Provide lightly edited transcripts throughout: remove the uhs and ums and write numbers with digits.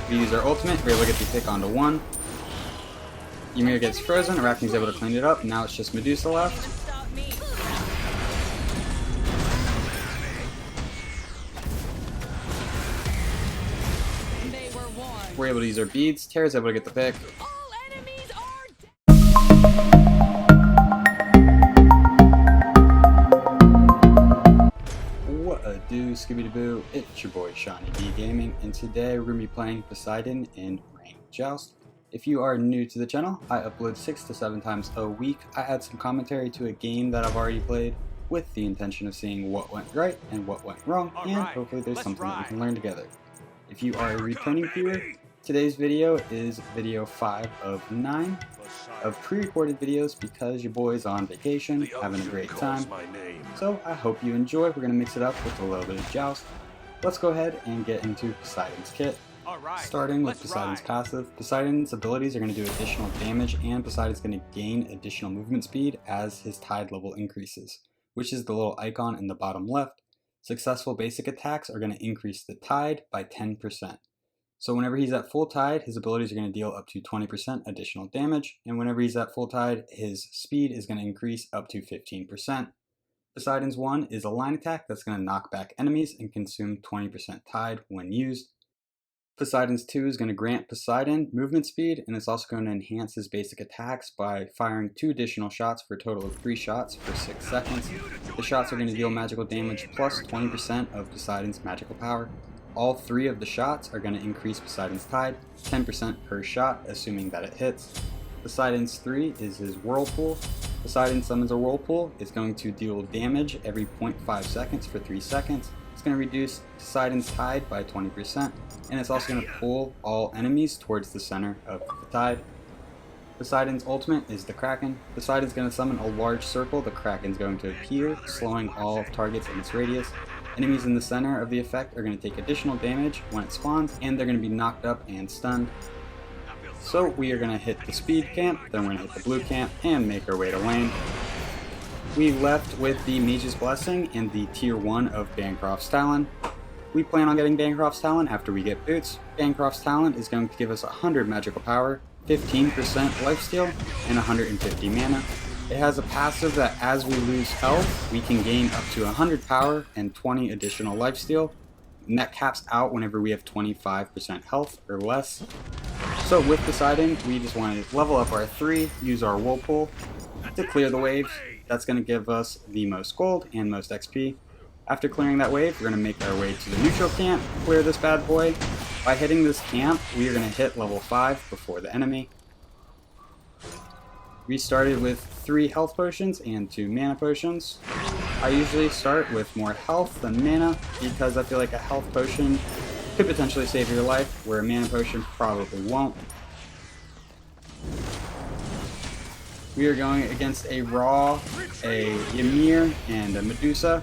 We use our ultimate, we're able to get the pick onto 1. Ymir gets frozen, Arachne's able to clean it up, now it's just Medusa left. We're able to use our beads, Terra's able to get the pick. What a do, Scooby-Doo, it's your boy SeanyB Gaming, and today we're going to be playing Poseidon in ranked Joust. If you are new to the channel, I upload 6 to 7 times a week. I add some commentary to a game that I've already played with the intention of seeing what went right and what went wrong, and hopefully there's something that we can learn together. If you are a returning viewer, today's video is video 5 of 9 of pre-recorded videos because your boy's on vacation, having a great time. So I hope you enjoy. We're going to mix it up with a little bit of Joust. Let's go ahead and get into Poseidon's kit. Starting with Poseidon's passive, Poseidon's abilities are going to do additional damage, and Poseidon's going to gain additional movement speed as his tide level increases, which is the little icon in the bottom left. Successful basic attacks are going to increase the tide by 10%. So whenever he's at full tide, his abilities are going to deal up to 20% additional damage, and whenever he's at full tide, his speed is going to increase up to 15%. Poseidon's 1 is a line attack that's going to knock back enemies and consume 20% tide when used. Poseidon's 2 is going to grant Poseidon movement speed, and it's also going to enhance his basic attacks by firing 2 additional shots for a total of 3 shots for 6 seconds. The shots are going to deal magical damage plus 20% of Poseidon's magical power. All 3 of the shots are going to increase Poseidon's tide, 10% per shot, assuming that it hits. Poseidon's 3 is his Whirlpool. Poseidon summons a Whirlpool. It's going to deal damage every 0.5 seconds for 3 seconds. It's going to reduce Poseidon's tide by 20%, and it's also going to pull all enemies towards the center of the tide. Poseidon's ultimate is the Kraken. Poseidon's going to summon a large circle. The Kraken's going to appear, slowing all targets in its radius. Enemies in the center of the effect are going to take additional damage when it spawns, and they're going to be knocked up and stunned. So we are going to hit the speed camp, then we're going to hit the blue camp, and make our way to lane. We left with the Mage's Blessing and the tier 1 of Bancroft's Talon. We plan on getting Bancroft's Talon after we get boots. Bancroft's Talon is going to give us 100 magical power, 15% lifesteal, and 150 mana. It has a passive that as we lose health, we can gain up to 100 power and 20 additional lifesteal, and that caps out whenever we have 25% health or less. So with Poseidon, we just want to level up our 3, use our Whirlpool to clear the waves. That's going to give us the most gold and most XP. After clearing that wave, we're going to make our way to the neutral camp, clear this bad boy. By hitting this camp, we are going to hit level 5 before the enemy. We started with 3 health potions and 2 mana potions. I usually start with more health than mana because I feel like a health potion could potentially save your life, where a mana potion probably won't. We are going against a Ra, a Ymir, and a Medusa.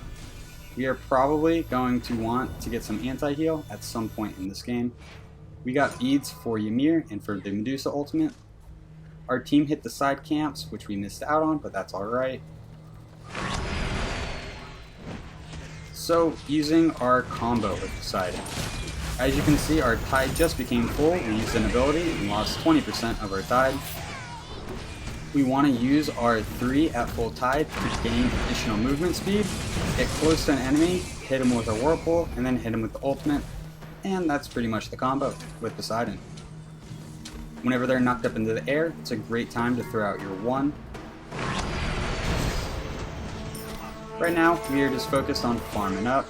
We are probably going to want to get some anti-heal at some point in this game. We got beads for Ymir and for the Medusa ultimate. Our team hit the side camps, which we missed out on, but that's alright. So, using our combo with Poseidon. As you can see, our tide just became full. We used an ability and lost 20% of our tide. We want to use our 3 at full tide to gain additional movement speed, get close to an enemy, hit him with a Whirlpool, and then hit him with the ultimate. And that's pretty much the combo with Poseidon. Whenever they're knocked up into the air, it's a great time to throw out your 1. Right now, we are just focused on farming up.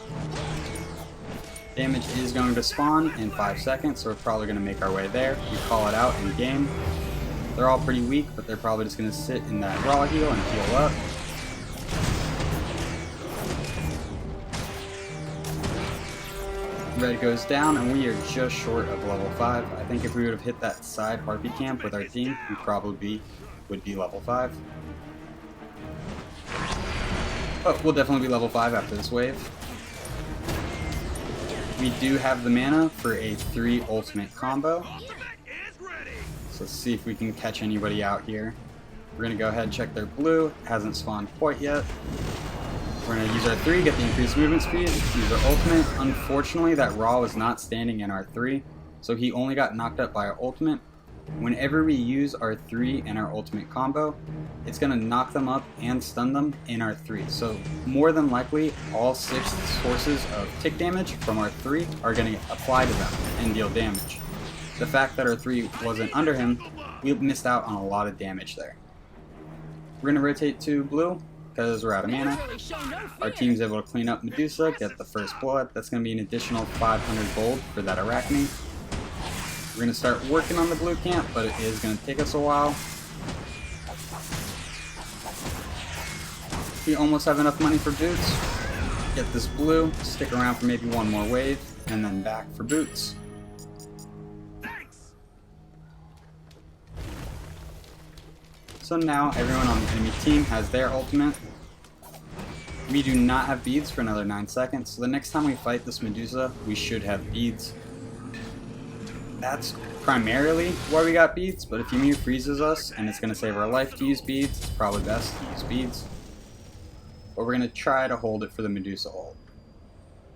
Damage is going to spawn in 5 seconds, so we're probably going to make our way there. We call it out in game. They're all pretty weak, but they're probably just going to sit in that raw heal and heal up. Red goes down, and we are just short of level 5. I think if we would have hit that side Harpy camp with our team, we probably would be level 5. But we'll definitely be level 5 after this wave. We do have the mana for a 3 ultimate combo. So let's see if we can catch anybody out here. We're going to go ahead and check their blue. It hasn't spawned quite yet. We're going to use our 3, get the increased movement speed, use our ultimate. Unfortunately, that Ra was not standing in our 3, so he only got knocked up by our ultimate. Whenever we use our 3 and our ultimate combo, it's going to knock them up and stun them in our 3. So more than likely, all 6 sources of tick damage from our 3 are going to apply to them and deal damage. The fact that our 3 wasn't under him, we missed out on a lot of damage there. We're going to rotate to blue because we're out of mana. Our team's able to clean up Medusa, get the first blood. That's going to be an additional 500 gold for that Arachne. We're going to start working on the blue camp, but it is going to take us a while. We almost have enough money for boots. Get this blue, stick around for maybe one more wave, and then back for boots. So now everyone on the enemy team has their ultimate. We do not have beads for another 9 seconds, so the next time we fight this Medusa, we should have beads. That's primarily why we got beads, but if Ymir freezes us and it's going to save our life to use beads, it's probably best to use beads. But we're going to try to hold it for the Medusa ult.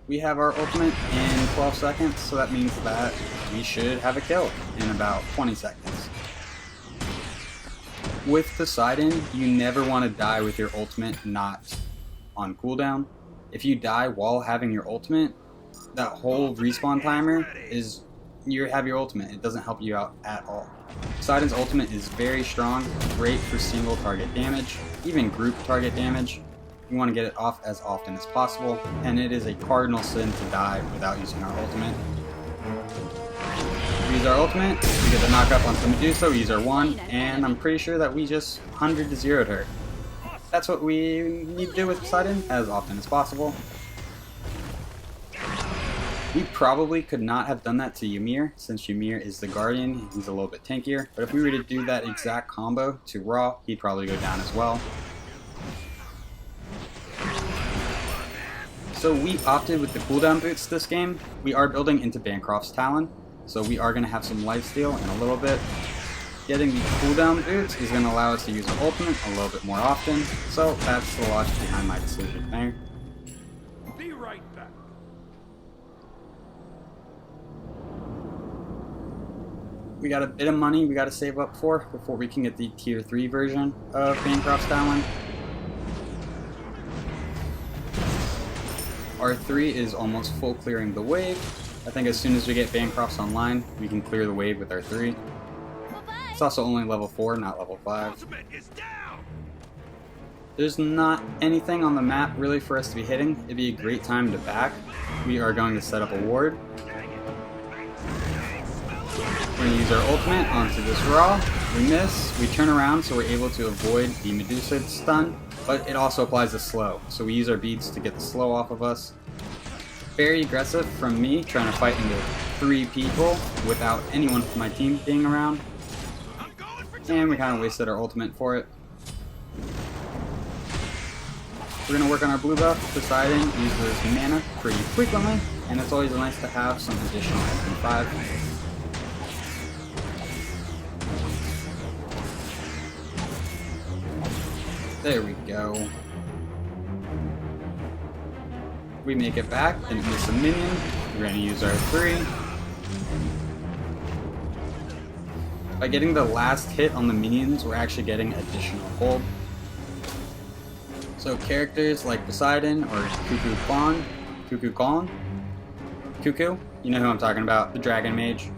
We have our ultimate in 12 seconds, so that means that we should have a kill in about 20 seconds. With Poseidon, you never want to die with your ultimate not on cooldown. If you die while having your ultimate, that whole respawn timer is, you have your ultimate. It doesn't help you out at all. Poseidon's ultimate is very strong, great for single target damage, even group target damage. You want to get it off as often as possible, and it is a cardinal sin to die without using our ultimate. We use our ultimate, we get the knockup on some Medusa, we use our 1, and I'm pretty sure that we just 100 to 0'd her. That's what we need to do with Poseidon as often as possible. We probably could not have done that to Ymir, since Ymir is the Guardian, he's a little bit tankier, but if we were to do that exact combo to Ra, he'd probably go down as well. So we opted with the cooldown boots this game. We are building into Bancroft's Talon, so we are going to have some lifesteal in a little bit. Getting the cooldown boots is going to allow us to use our ultimate a little bit more often, so that's the logic behind my decision there. Be right back. We got a bit of money we got to save up for before we can get the tier 3 version of Bancroft's Talon. Our 3 is almost full clearing the wave. I think as soon as we get Bancroft's online, we can clear the wave with our 3. It's also only level 4, not level 5. There's not anything on the map really for us to be hitting. It'd be a great time to back. We are going to set up a ward. We're going to use our ultimate onto this Ra. We miss, we turn around so we're able to avoid the Medusa stun, but it also applies a slow, so we use our beads to get the slow off of us. Very aggressive from me, trying to fight into 3 people without anyone from my team being around. And we kind of wasted our ultimate for it. We're going to work on our blue buff. Poseidon uses mana pretty frequently, and it's always nice to have some additional MP5. There we go. We make it back, didn't miss a minion. We're going to use our 3. By getting the last hit on the minions, we're actually getting additional gold. So characters like Poseidon or Cuckoo, you know who I'm talking about, the Dragon Mage.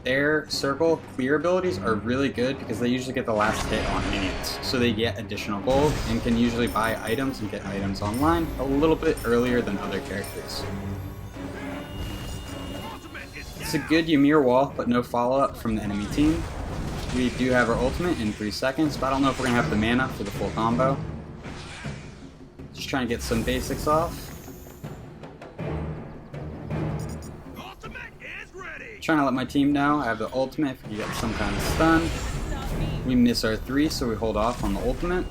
Their circle clear abilities are really good because they usually get the last hit on minions, so they get additional gold and can usually buy items and get items online a little bit earlier than other characters. It's a good Ymir wall, but no follow-up from the enemy team. We do have our ultimate in 3 seconds, but I don't know if we're going to have the mana for the full combo. Just trying to get some basics off. Trying to let my team know I have the ultimate if we get some kind of stun. We miss our 3, so we hold off on the ultimate.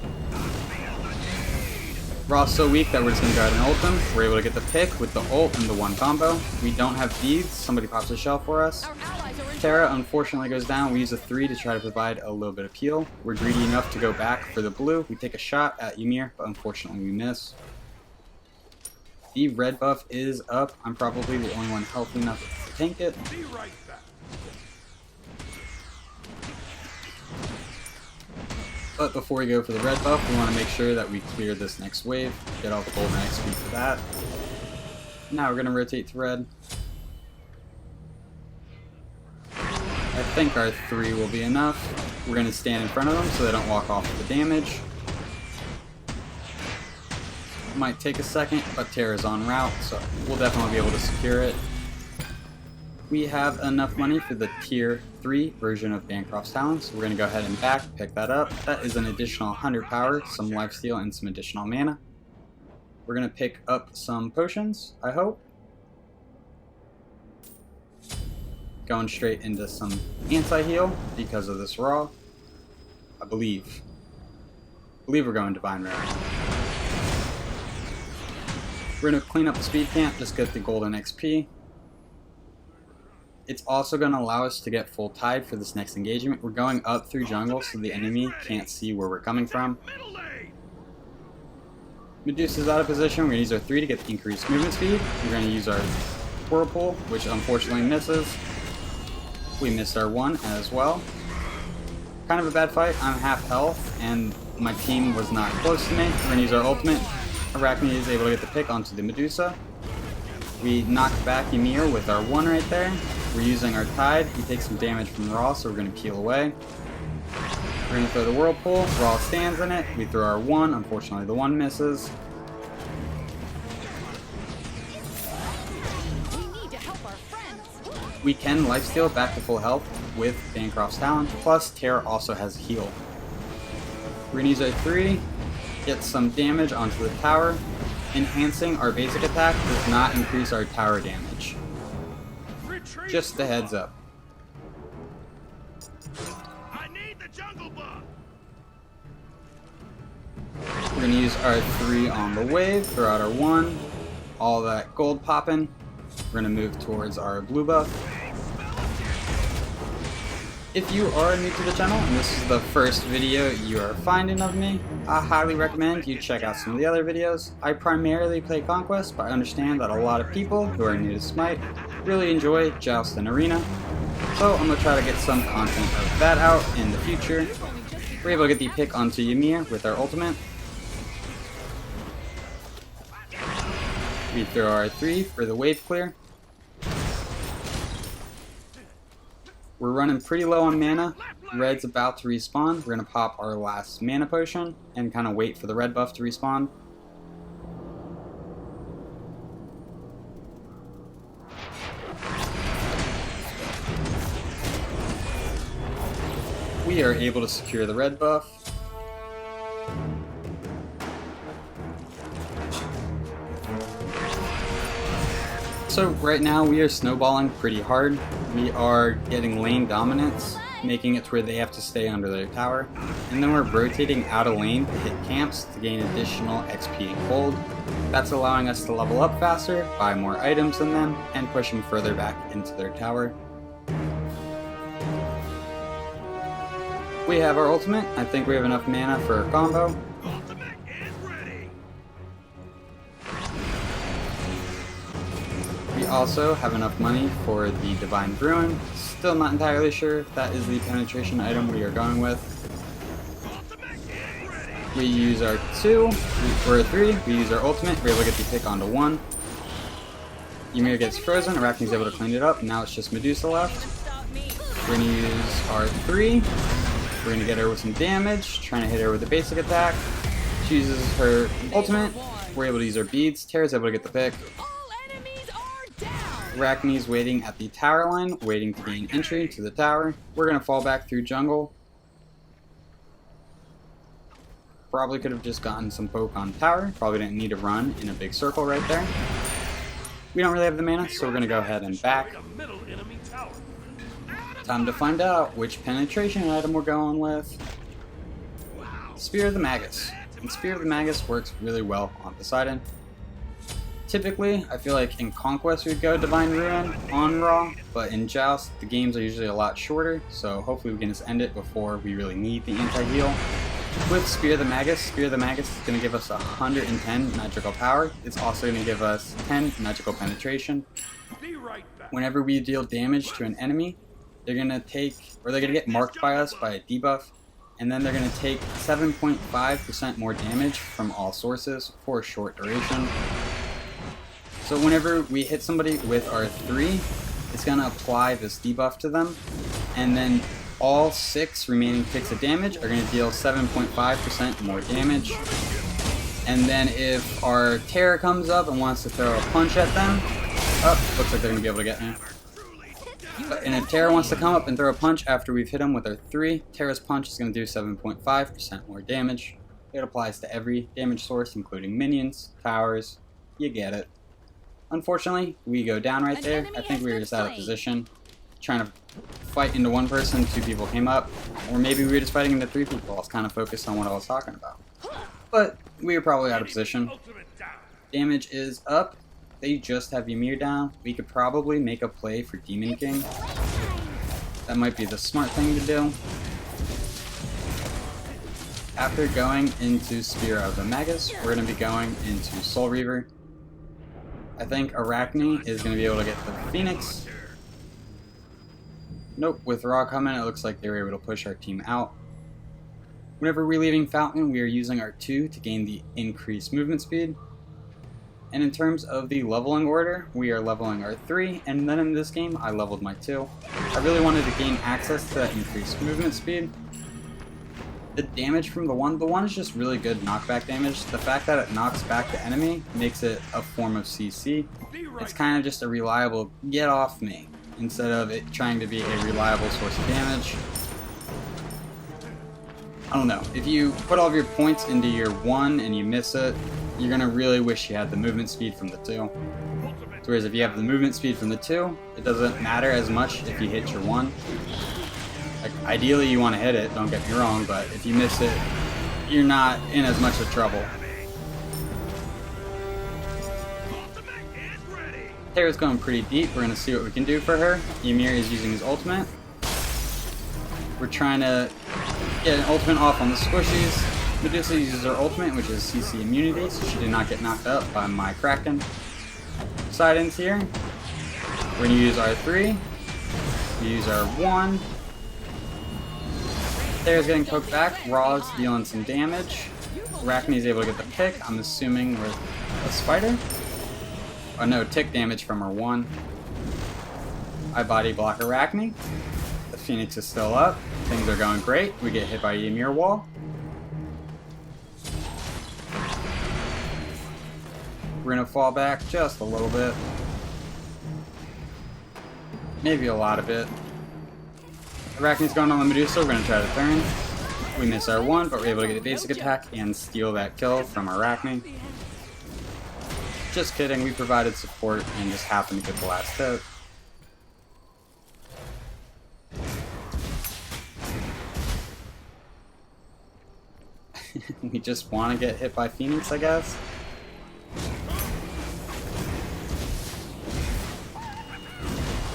Ra's so weak that we're just going to go ahead and ult him. We're able to get the pick with the ult and the 1 combo. We don't have beads. Somebody pops a shell for us. Terra unfortunately goes down. We use a 3 to try to provide a little bit of heal. We're greedy enough to go back for the blue. We take a shot at Ymir, but unfortunately we miss. The red buff is up. I'm probably the only one healthy enough to tank it. But before we go for the red buff, we want to make sure that we clear this next wave, get all the golden XP for that. Now we're going to rotate to red. I think our 3 will be enough. We're going to stand in front of them so they don't walk off with the damage. Might take a second, but Terra's en route, so we'll definitely be able to secure it. We have enough money for the tier 3 version of Bancroft's Talon, so we're going to go ahead and pick that up. That is an additional 100 power, some lifesteal, and some additional mana. We're going to pick up some potions, I hope. Going straight into some anti-heal because of this raw. I believe we're going Divine Rare. We're going to clean up the speed camp, just get the golden XP. It's also going to allow us to get full tide for this next engagement. We're going up through jungle so the enemy can't see where we're coming from. Medusa's out of position. We're going to use our 3 to get the increased movement speed. We're going to use our Whirlpool, which unfortunately misses. We missed our 1 as well. Kind of a bad fight. I'm half health and my team was not close to me. We're going to use our ultimate. Arachne is able to get the pick onto the Medusa. We knocked back Ymir with our 1 right there. We're using our Tide. We take some damage from Raw, so we're going to peel away. We're going to throw the Whirlpool. Raw stands in it. We throw our 1. Unfortunately, the 1 misses. We can lifesteal back to full health with Bancroft's Talon. Plus, Terra also has heal. We're going to use our 3. Get some damage onto the tower. Enhancing our basic attack does not increase our tower damage. Just a heads up. I need the jungle buff. We're going to use our 3 on the wave, throw out our 1. All that gold popping. We're going to move towards our blue buff. If you are new to the channel and this is the first video you are finding of me, I highly recommend you check out some of the other videos. I primarily play Conquest, but I understand that a lot of people who are new to Smite really enjoy Joust and Arena. So I'm going to try to get some content of that out in the future. We're able to get the pick onto Ymir with our ultimate. We throw our 3 for the wave clear. We're running pretty low on mana. Red's about to respawn. We're going to pop our last mana potion and kind of wait for the red buff to respawn. We are able to secure the red buff. So right now we are snowballing pretty hard. We are getting lane dominance, making it to where they have to stay under their tower. And then we're rotating out of lane to hit camps to gain additional XP and gold. That's allowing us to level up faster, buy more items than them, and push them further back into their tower. We have our ultimate. I think we have enough mana for a combo. Ultimate is ready. We also have enough money for the Divine Ruin. Still not entirely sure if that is the penetration item we are going with. Ultimate is ready. We use our 2, or 3, we use our ultimate, we're able to get the pick onto 1. Ymir gets frozen, Arachne's able to clean it up, now it's just Medusa left. We're going to use our 3, we're going to get her with some damage, trying to hit her with a basic attack. She uses her ultimate, we're able to use our beads, Terra's able to get the pick. Arachne's waiting at the tower line, waiting to gain entry to the tower. We're going to fall back through jungle. Probably could have just gotten some poke on tower. Probably didn't need to run in a big circle right there. We don't really have the mana, so we're going to go ahead and back. Time to find out which penetration item we're going with. Spear of the Magus. And Spear of the Magus works really well on Poseidon. Typically, I feel like in Conquest we'd go Divine Ruin on Raw, but in Joust the games are usually a lot shorter, so hopefully we can just end it before we really need the anti-heal. With Spear of the Magus is going to give us 110 magical power. It's also going to give us 10 magical penetration. Be right back. Whenever we deal damage to an enemy, they're going to get marked by us by a debuff. and then they're going to take 7.5% more damage from all sources for a short duration. So whenever we hit somebody with our 3, it's going to apply this debuff to them, and then all 6 remaining ticks of damage are going to deal 7.5% more damage. And then if our Terror comes up and wants to throw a punch at them, looks like they're going to be able to get me. And if Terror wants to come up and throw a punch after we've hit him with our 3, Terror's punch is going to do 7.5% more damage. It applies to every damage source, including minions, towers, you get it. Unfortunately, we go down right there. I think we were just out of position, trying to fight into one person, 2 people came up, or maybe we were just fighting into 3 people. I was kind of focused on what I was talking about. But we were probably out of position. Damage is up. They just have Ymir down. We could probably make a play for Demon King. That might be the smart thing to do. After going into Spear of the Magus, we're going to be going into Soul Reaver. I think Arachne is going to be able to get the Phoenix. Nope, with Raw coming, it looks like they were able to push our team out. Whenever we're leaving Fountain, we are using our 2 to gain the increased movement speed. And in terms of the leveling order, we are leveling our 3, and then in this game, I leveled my 2. I really wanted to gain access to that increased movement speed. The damage from the 1 is just really good knockback damage. The fact that it knocks back the enemy makes it a form of CC. It's kind of just a reliable get off me, instead of it trying to be a reliable source of damage. I don't know, if you put all of your points into your 1 and you miss it, you're going to really wish you had the movement speed from the 2. Whereas if you have the movement speed from the 2, it doesn't matter as much if you hit your 1. Like, ideally you want to hit it, don't get me wrong, but if you miss it, you're not in as much of trouble. Terra's going pretty deep, we're going to see what we can do for her. Ymir is using his ultimate. We're trying to get an ultimate off on the squishies. Medusa uses her ultimate, which is CC immunity, so she did not get knocked up by my Kraken. Poseidon's here. We're going to use our 3. We use our 1. There's getting poked back. Raw's dealing some damage. Arachne's able to get the pick, I'm assuming with a spider. Oh no, tick damage from her 1. I body block Arachne. The Phoenix is still up. Things are going great. We get hit by a Ymir wall. We're going to fall back just a little bit. Maybe a lot of it. Arachne's going on the Medusa. We're going to try to turn. We miss our 1, but we're able to get a basic attack and steal that kill from Arachne. Just kidding, we provided support and just happened to get the last hit. We just want to get hit by Phoenix, I guess.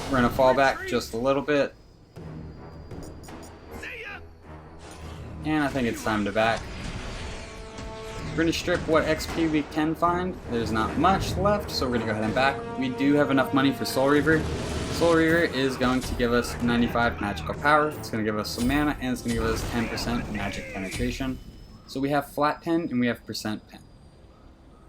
We're going to fall back just a little bit. And I think it's time to back. We're going to strip what XP we can find. There's not much left, so we're going to go ahead and back. We do have enough money for Soul Reaver. Soul Reaver is going to give us 95 magical power. It's going to give us some mana, and it's going to give us 10% magic penetration. So we have flat pen and we have percent pen.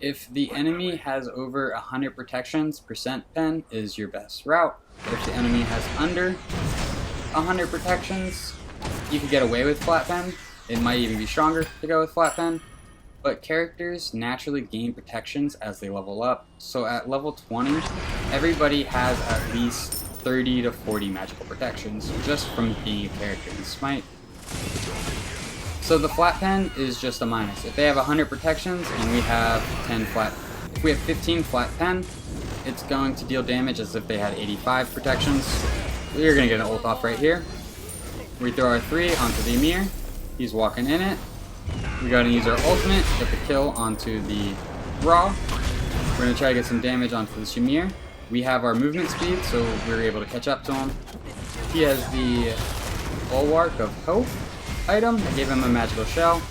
If the enemy has over 100 protections, percent pen is your best route. If the enemy has under 100 protections, you could get away with flat pen. It might even be stronger to go with flat pen. But characters naturally gain protections as they level up. So at level 20, everybody has at least 30 to 40 magical protections just from being a character in Smite. So the flat pen is just a minus. If they have 100 protections and we have 10 flat, if we have 15 flat pen, it's going to deal damage as if they had 85 protections. We're going to get an ult off right here. We throw our 3 onto the Ymir. He's walking in it. We got to use our ultimate to get the kill onto the Raw. We're going to try to get some damage onto the Ymir. We have our movement speed, so we're able to catch up to him. He has the Bulwark of Hope item that gave him a magical shell.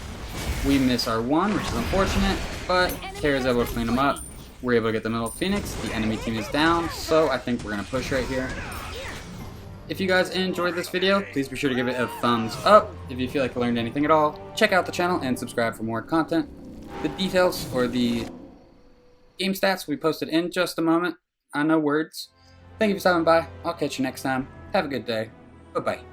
We miss our 1, which is unfortunate, but Terra's able to clean him up. We're able to get the middle Phoenix. The enemy team is down, so I think we're going to push right here. If you guys enjoyed this video, please be sure to give it a thumbs up. If you feel like you learned anything at all, check out the channel and subscribe for more content. The details or the game stats will be posted in just a moment. I know words. Thank you for stopping by. I'll catch you next time. Have a good day. Bye-bye.